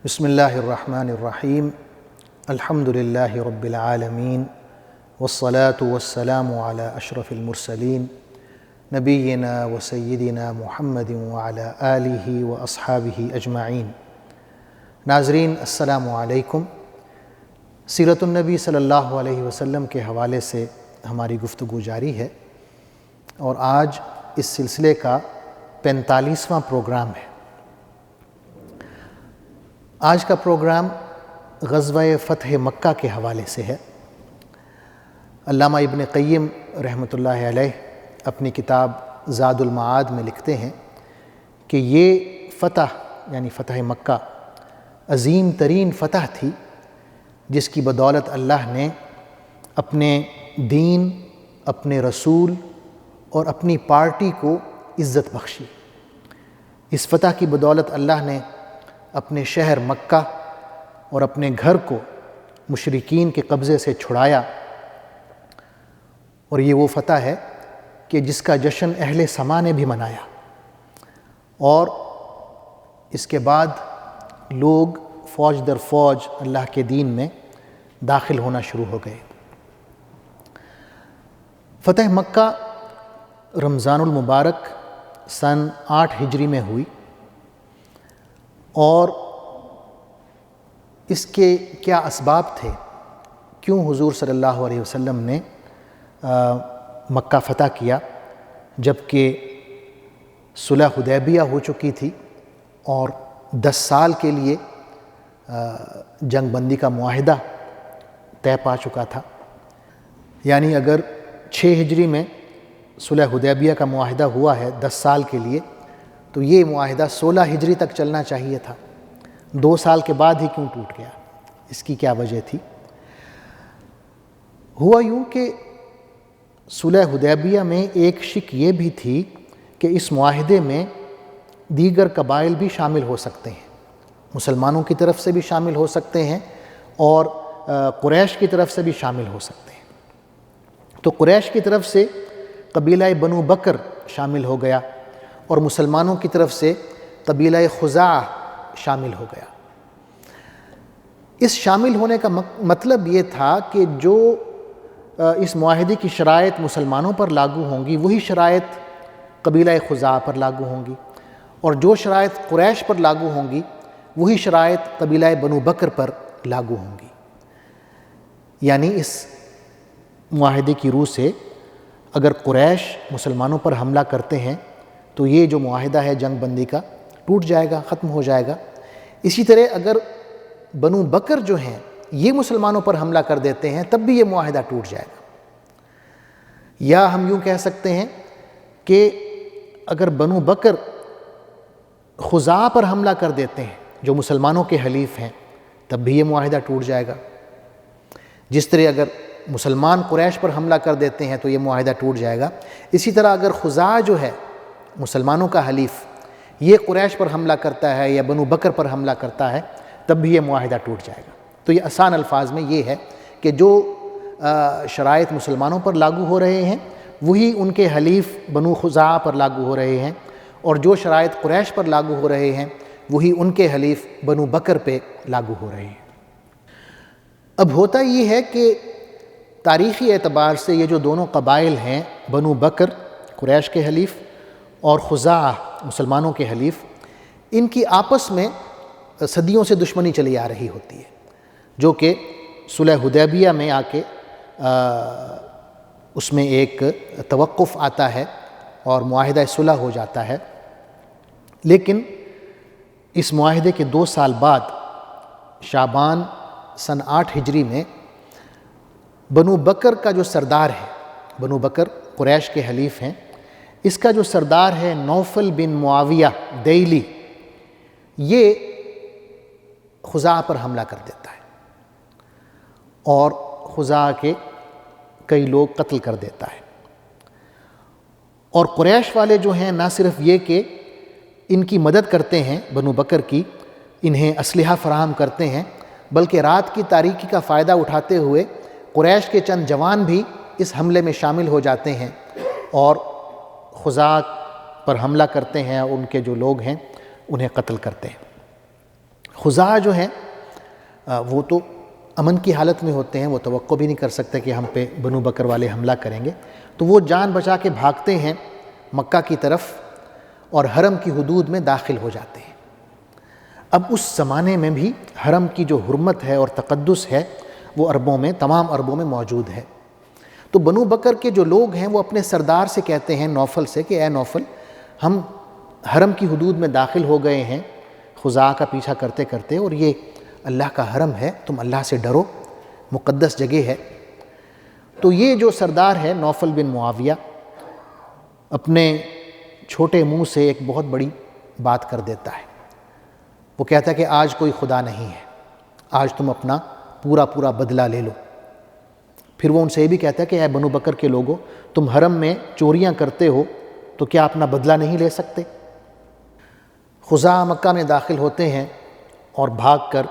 بسم اللہ الرحمن الرحیم الحمد للہ رب العالمین والصلاة والسلام علی اشرف المرسلین نبینا و سیدنا محمد وعلی آلہ و اصحابہ اجمعین۔ ناظرین السلام علیکم۔ سیرت النبی صلی اللہ علیہ وسلم کے حوالے سے ہماری گفتگو جاری ہے اور آج اس سلسلے کا 45واں پروگرام ہے۔ آج کا پروگرام غزوہ فتح مکہ کے حوالے سے ہے۔ علامہ ابن قیم رحمۃ اللہ علیہ اپنی کتاب زاد المعاد میں لکھتے ہیں کہ یہ فتح یعنی فتح مکہ عظیم ترین فتح تھی جس کی بدولت اللہ نے اپنے دین، اپنے رسول اور اپنی پارٹی کو عزت بخشی۔ اس فتح کی بدولت اللہ نے اپنے شہر مکہ اور اپنے گھر کو مشرکین کے قبضے سے چھڑایا، اور یہ وہ فتح ہے کہ جس کا جشن اہل سما نے بھی منایا، اور اس کے بعد لوگ فوج در فوج اللہ کے دین میں داخل ہونا شروع ہو گئے۔ فتح مکہ رمضان المبارک سن 8 ہجری میں ہوئی، اور اس کے کیا اسباب تھے، کیوں حضور صلی اللہ علیہ وسلم نے مکہ فتح کیا جبکہ صلح حدیبیہ ہو چکی تھی اور 10 سال کے لیے جنگ بندی کا معاہدہ طے پا چکا تھا۔ یعنی اگر 6 ہجری میں صلح حدیبیہ کا معاہدہ ہوا ہے 10 سال کے لیے، تو یہ معاہدہ 16 ہجری تک چلنا چاہیے تھا۔ 2 سال کے بعد ہی کیوں ٹوٹ گیا؟ اس کی کیا وجہ تھی؟ ہوا یوں کہ صلح حدیبیہ میں ایک شک یہ بھی تھی کہ اس معاہدے میں دیگر قبائل بھی شامل ہو سکتے ہیں، مسلمانوں کی طرف سے بھی شامل ہو سکتے ہیں اور قریش کی طرف سے بھی شامل ہو سکتے ہیں۔ تو قریش کی طرف سے قبیلہ بنو بکر شامل ہو گیا اور مسلمانوں کی طرف سے قبیلہ خزاعہ شامل ہو گیا۔ اس شامل ہونے کا مطلب یہ تھا کہ جو اس معاہدے کی شرائط مسلمانوں پر لاگو ہوں گی وہی شرائط قبیلہ خزاعہ پر لاگو ہوں گی، اور جو شرائط قریش پر لاگو ہوں گی وہی شرائط قبیلہ بنو بکر پر لاگو ہوں گی۔ یعنی اس معاہدے کی روح سے اگر قریش مسلمانوں پر حملہ کرتے ہیں تو یہ جو معاہدہ ہے جنگ بندی کا ٹوٹ جائے گا، ختم ہو جائے گا۔ اسی طرح اگر بنو بکر جو ہیں یہ مسلمانوں پر حملہ کر دیتے ہیں تب بھی یہ معاہدہ ٹوٹ جائے گا۔ یا ہم یوں کہہ سکتے ہیں کہ اگر بنو بکر خزاعہ پر حملہ کر دیتے ہیں جو مسلمانوں کے حلیف ہیں تب بھی یہ معاہدہ ٹوٹ جائے گا۔ جس طرح اگر مسلمان قریش پر حملہ کر دیتے ہیں تو یہ معاہدہ ٹوٹ جائے گا، اسی طرح اگر خزاعہ جو ہے مسلمانوں کا حلیف یہ قریش پر حملہ کرتا ہے یا بنو بکر پر حملہ کرتا ہے تب بھی یہ معاہدہ ٹوٹ جائے گا۔ تو یہ آسان الفاظ میں یہ ہے کہ جو شرائط مسلمانوں پر لاگو ہو رہے ہیں وہی ان کے حلیف بنو خزاعہ پر لاگو ہو رہے ہیں، اور جو شرائط قریش پر لاگو ہو رہے ہیں وہی ان کے حلیف بنو بکر پہ لاگو ہو رہے ہیں۔ اب ہوتا یہ ہے کہ تاریخی اعتبار سے یہ جو دونوں قبائل ہیں بنو بکر قریش کے حلیف اور خزاعہ مسلمانوں کے حلیف، ان کی آپس میں صدیوں سے دشمنی چلی آ رہی ہوتی ہے، جو کہ صلح حدیبیہ میں آ کے اس میں ایک توقف آتا ہے اور معاہدہ صلح ہو جاتا ہے۔ لیکن اس معاہدے کے 2 سال بعد شعبان سن 8 ہجری میں بنو بکر کا جو سردار ہے، بنو بکر قریش کے حلیف ہیں، اس کا جو سردار ہے نوفل بن معاویہ دیلی، یہ خزاعہ پر حملہ کر دیتا ہے اور خزاعہ کے کئی لوگ قتل کر دیتا ہے۔ اور قریش والے جو ہیں نہ صرف یہ کہ ان کی مدد کرتے ہیں بنو بکر کی، انہیں اسلحہ فراہم کرتے ہیں، بلکہ رات کی تاریکی کا فائدہ اٹھاتے ہوئے قریش کے چند جوان بھی اس حملے میں شامل ہو جاتے ہیں اور خزاعہ پر حملہ کرتے ہیں، ان کے جو لوگ ہیں انہیں قتل کرتے ہیں۔ خزاع جو ہیں وہ تو امن کی حالت میں ہوتے ہیں، وہ توقع بھی نہیں کر سکتے کہ ہم پہ بنو بکر والے حملہ کریں گے، تو وہ جان بچا کے بھاگتے ہیں مکہ کی طرف اور حرم کی حدود میں داخل ہو جاتے ہیں۔ اب اس زمانے میں بھی حرم کی جو حرمت ہے اور تقدس ہے وہ عربوں میں، تمام عربوں میں موجود ہے۔ تو بنو بکر کے جو لوگ ہیں وہ اپنے سردار سے کہتے ہیں، نوفل سے، کہ اے نوفل، ہم حرم کی حدود میں داخل ہو گئے ہیں خزاع کا پیچھا کرتے کرتے، اور یہ اللہ کا حرم ہے، تم اللہ سے ڈرو، مقدس جگہ ہے۔ تو یہ جو سردار ہے نوفل بن معاویہ اپنے چھوٹے منہ سے ایک بہت بڑی بات کر دیتا ہے۔ وہ کہتا ہے کہ آج کوئی خدا نہیں ہے، آج تم اپنا پورا بدلہ لے لو۔ پھر وہ ان سے یہ بھی کہتا ہے کہ اے بنو بکر کے لوگوں، تم حرم میں چوریاں کرتے ہو تو کیا اپنا بدلہ نہیں لے سکتے؟ خزاع مکہ میں داخل ہوتے ہیں اور بھاگ کر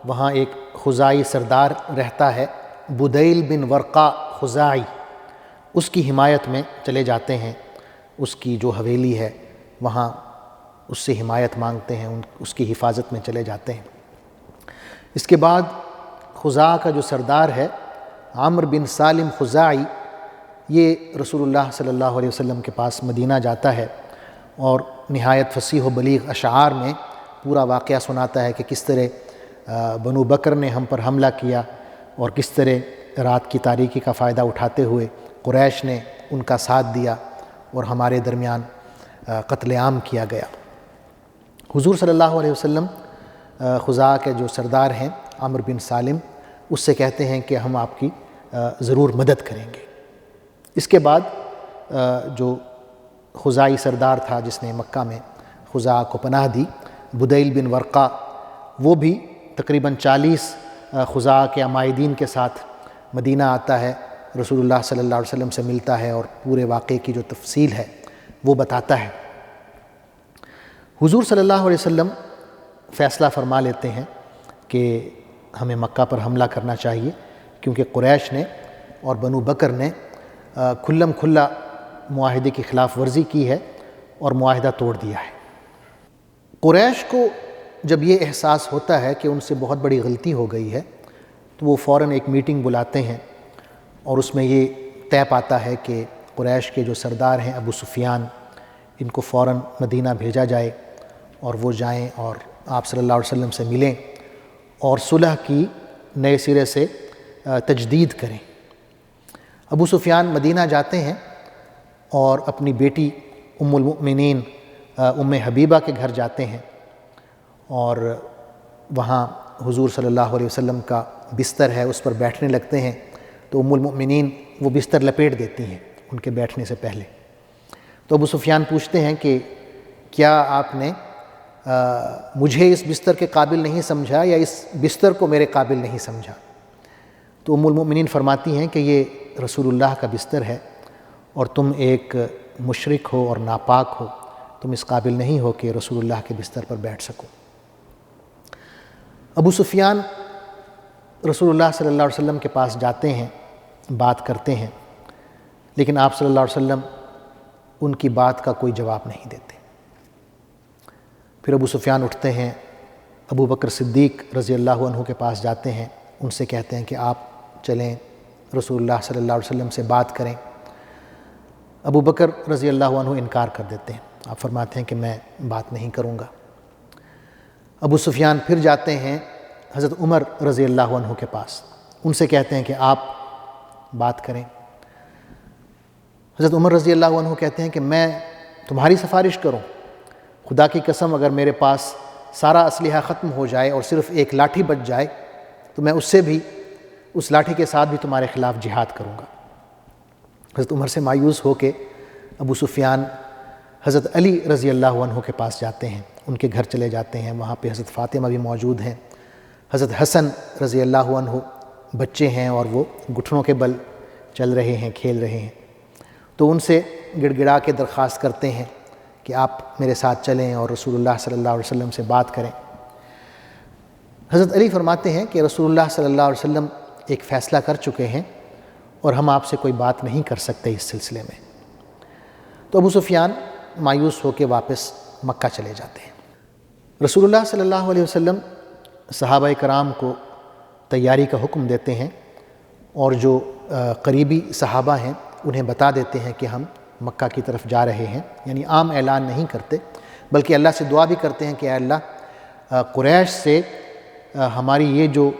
وہاں ایک خزاعی سردار رہتا ہے، بدیل بن ورقا خزاعی، اس کی حمایت میں چلے جاتے ہیں۔ اس کی جو حویلی ہے وہاں اس سے حمایت مانگتے ہیں، اس کی حفاظت میں چلے جاتے ہیں۔ اس کے بعد خزاع کا جو سردار ہے عامر بن سالم خزاعی، یہ رسول اللہ صلی اللہ علیہ وسلم کے پاس مدینہ جاتا ہے اور نہایت فصیح و بلیغ اشعار میں پورا واقعہ سناتا ہے کہ کس طرح بنو بکر نے ہم پر حملہ کیا اور کس طرح رات کی تاریکی کا فائدہ اٹھاتے ہوئے قریش نے ان کا ساتھ دیا اور ہمارے درمیان قتل عام کیا گیا۔ حضور صلی اللہ علیہ وسلم خزاع کے جو سردار ہیں عامر بن سالم، اس سے کہتے ہیں کہ ہم آپ کی ضرور مدد کریں گے۔ اس کے بعد جو خزاعی سردار تھا جس نے مکہ میں خزاع کو پناہ دی، بدیل بن ورقا، وہ بھی تقریباً 40 خزاع کے عمائدین کے ساتھ مدینہ آتا ہے، رسول اللہ صلی اللہ علیہ وسلم سے ملتا ہے اور پورے واقعے کی جو تفصیل ہے وہ بتاتا ہے۔ حضور صلی اللہ علیہ وسلم فیصلہ فرما لیتے ہیں کہ ہمیں مکہ پر حملہ کرنا چاہیے، کیونکہ قریش نے اور بنو بکر نے کھلم کھلا معاہدے کی خلاف ورزی کی ہے اور معاہدہ توڑ دیا ہے۔ قریش کو جب یہ احساس ہوتا ہے کہ ان سے بہت بڑی غلطی ہو گئی ہے تو وہ فوراً ایک میٹنگ بلاتے ہیں اور اس میں یہ طے پاتا ہے کہ قریش کے جو سردار ہیں ابو سفیان، ان کو فوراً مدینہ بھیجا جائے اور وہ جائیں اور آپ صلی اللہ علیہ وسلم سے ملیں اور صلح کی نئے سرے سے تجدید کریں۔ ابو سفیان مدینہ جاتے ہیں اور اپنی بیٹی ام المؤمنین ام حبیبہ کے گھر جاتے ہیں اور وہاں حضور صلی اللہ علیہ وسلم کا بستر ہے، اس پر بیٹھنے لگتے ہیں تو ام المؤمنین وہ بستر لپیٹ دیتی ہیں ان کے بیٹھنے سے پہلے۔ تو ابو سفیان پوچھتے ہیں کہ کیا آپ نے مجھے اس بستر کے قابل نہیں سمجھا یا اس بستر کو میرے قابل نہیں سمجھا؟ تو ام المؤمنین فرماتی ہیں کہ یہ رسول اللہ کا بستر ہے اور تم ایک مشرک ہو اور ناپاک ہو، تم اس قابل نہیں ہو کہ رسول اللہ کے بستر پر بیٹھ سکو۔ ابو سفیان رسول اللہ صلی اللہ علیہ وسلم کے پاس جاتے ہیں، بات کرتے ہیں، لیکن آپ صلی اللہ علیہ وسلم ان کی بات کا کوئی جواب نہیں دیتے۔ پھر ابو سفیان اٹھتے ہیں، ابو بکر صدیق رضی اللہ عنہ کے پاس جاتے ہیں، ان سے کہتے ہیں کہ آپ چلیں رسول اللہ صلی اللہ علیہ وسلم سے بات کریں۔ ابو بکر رضی اللہ عنہ انکار کر دیتے ہیں، آپ فرماتے ہیں کہ میں بات نہیں کروں گا۔ ابو سفیان پھر جاتے ہیں حضرت عمر رضی اللہ عنہ کے پاس، ان سے کہتے ہیں کہ آپ بات کریں۔ حضرت عمر رضی اللہ عنہ کہتے ہیں کہ میں تمہاری سفارش کروں؟ خدا کی قسم اگر میرے پاس سارا اسلحہ ختم ہو جائے اور صرف ایک لاٹھی بچ جائے تو میں اس لاٹھی کے ساتھ بھی تمہارے خلاف جہاد کروں گا۔ حضرت عمر سے مایوس ہو کے ابو سفیان حضرت علی رضی اللہ عنہ کے پاس جاتے ہیں، ان کے گھر چلے جاتے ہیں، وہاں پہ حضرت فاطمہ بھی موجود ہیں، حضرت حسن رضی اللہ عنہ بچے ہیں اور وہ گھٹنوں کے بل چل رہے ہیں، کھیل رہے ہیں، تو ان سے گڑ گڑا کے درخواست کرتے ہیں کہ آپ میرے ساتھ چلیں اور رسول اللہ صلی اللہ علیہ وسلم سے بات کریں۔ حضرت علی فرماتے ہیں کہ رسول اللہ صلی اللہ علیہ وسلم ایک فیصلہ کر چکے ہیں اور ہم آپ سے کوئی بات نہیں کر سکتے اس سلسلے میں۔ تو ابو سفیان مایوس ہو کے واپس مکہ چلے جاتے ہیں۔ رسول اللہ صلی اللہ علیہ وسلم صحابہ کرام کو تیاری کا حکم دیتے ہیں اور جو قریبی صحابہ ہیں انہیں بتا دیتے ہیں کہ ہم مکہ کی طرف جا رہے ہیں، یعنی عام اعلان نہیں کرتے بلکہ اللہ سے دعا بھی کرتے ہیں کہ اے اللہ قریش سے ہماری یہ جو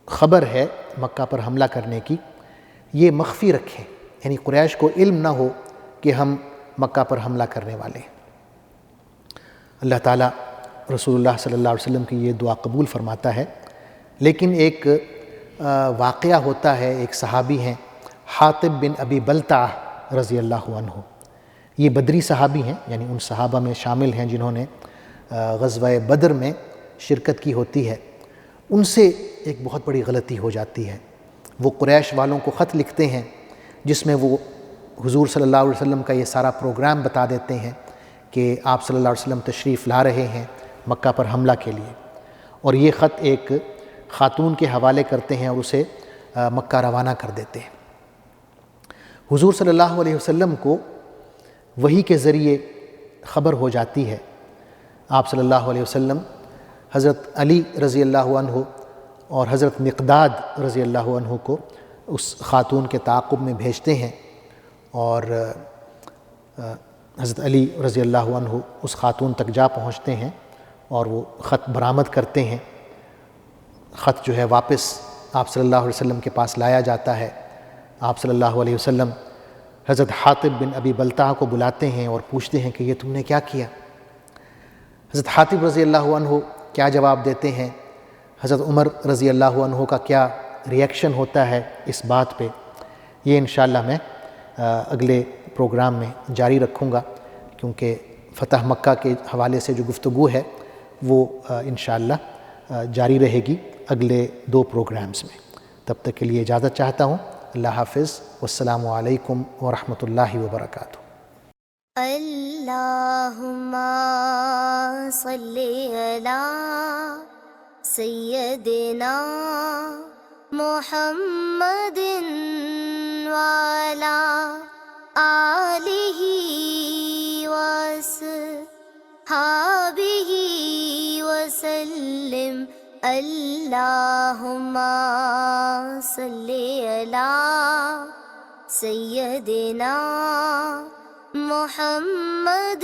خبر ہے مکہ پر حملہ کرنے کی یہ مخفی رکھیں، یعنی قریش کو علم نہ ہو کہ ہم مکہ پر حملہ کرنے والے ہیں۔ اللہ تعالیٰ رسول اللہ صلی اللہ علیہ وسلم کی یہ دعا قبول فرماتا ہے۔ لیکن ایک واقعہ ہوتا ہے، ایک صحابی ہیں حاطب بن ابی بلتعہ رضی اللہ عنہ، یہ بدری صحابی ہیں، یعنی ان صحابہ میں شامل ہیں جنہوں نے غزوہ بدر میں شرکت کی ہوتی ہے۔ ان سے ایک بہت بڑی غلطی ہو جاتی ہے، وہ قریش والوں کو خط لکھتے ہیں جس میں وہ حضور صلی اللہ علیہ وسلم کا یہ سارا پروگرام بتا دیتے ہیں کہ آپ صلی اللہ علیہ وسلم تشریف لا رہے ہیں مکہ پر حملہ کے لیے، اور یہ خط ایک خاتون کے حوالے کرتے ہیں اور اسے مکہ روانہ کر دیتے ہیں۔ حضور صلی اللہ علیہ وسلم کو وحی کے ذریعے خبر ہو جاتی ہے۔ آپ صلی اللہ علیہ وسلم حضرت علی رضی اللہ عنہ اور حضرت مقداد رضی اللہ عنہ کو اس خاتون کے تعاقب میں بھیجتے ہیں، اور حضرت علی رضی اللہ عنہ اس خاتون تک جا پہنچتے ہیں اور وہ خط برآمد کرتے ہیں۔ خط جو ہے واپس آپ صلی اللہ علیہ وسلم کے پاس لایا جاتا ہے۔ آپ صلی اللہ علیہ وسلم حضرت حاطب بن ابی بلتعہ کو بلاتے ہیں اور پوچھتے ہیں کہ یہ تم نے کیا کیا؟ حضرت حاطب رضی اللہ عنہ کیا جواب دیتے ہیں، حضرت عمر رضی اللہ عنہ کا کیا ریئیکشن ہوتا ہے اس بات پہ، یہ انشاءاللہ میں اگلے پروگرام میں جاری رکھوں گا، کیونکہ فتح مکہ کے حوالے سے جو گفتگو ہے وہ انشاءاللہ جاری رہے گی اگلے 2 پروگرامز میں۔ تب تک کے لیے اجازت چاہتا ہوں۔ اللہ حافظ، والسلام علیکم ورحمۃ اللہ وبرکاتہ۔ اللہم صلی علی سیدنا محمد وعلی آلہ وصحبہ وسلم۔ اللہم صلی علی سیدنا محمد